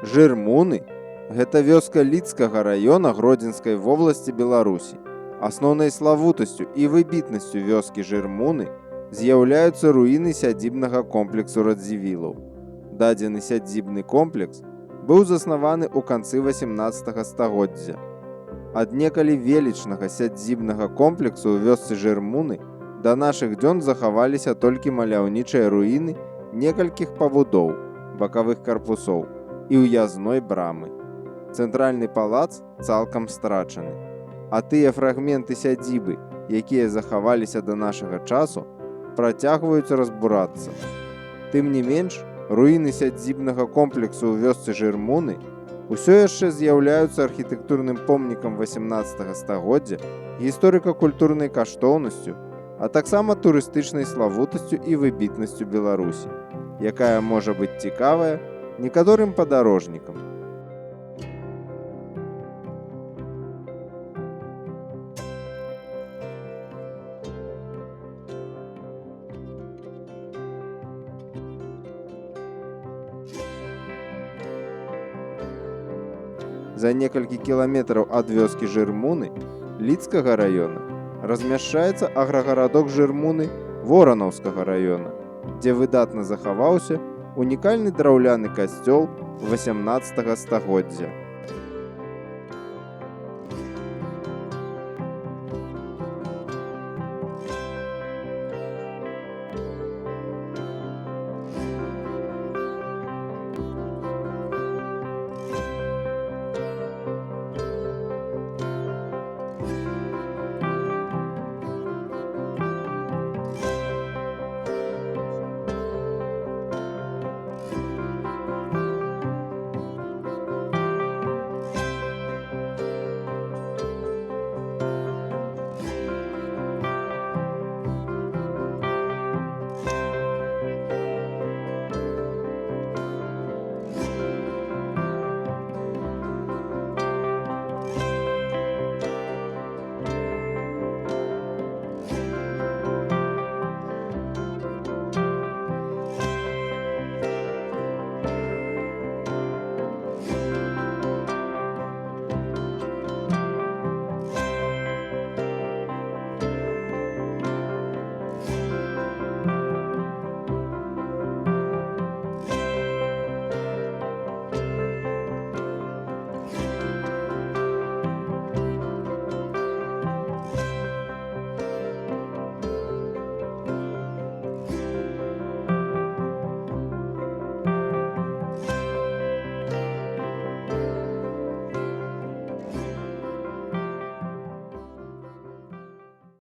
Жырмуны – гэта вёска Лідскага раёна Гродзенскай вобласці Беларусі. Асноўнай славутасцю і выбітнасцю вёскі Жырмуны з'яўляюцца руіны сядзібнага комплексу Радзівілаў. Дадзены сядзібны комплекс быў заснаваны ў канцы 18 стагоддзя. Ад некалі велічнага сядзібнага комплексу ў вёсцы Жырмуны да нашых дзён захаваліся толькі маляўнічыя руіны некалькіх пабудоў, бакавых карпусоў і ўязной брамы. Цэнтральны палац цалкам страчаны, а тыя фрагменты сядзібы, якія захаваліся да нашага часу, працягваюць разбурацца. Тым не менш, руіны сядзібнага комплексу ў вёсцы Жырмуны ўсё яшчэ з'яўляюцца архітэктурным помнікам 18 стагоддзя, гісторыка-культурнай каштоўнасцю, а таксама турыстычнай славутасцю і выбітнасцю Беларусі, якая можа быць цікавая некаторым падарожнікам. За некалькі кіламетраў ад вёскі Жырмуны Лідскага раёна размяшчаецца аграгарадок Жырмуны Воранаўскага раёна, дзе выдатна захаваўся унікальны драўляны касцёл 18 стагоддзя.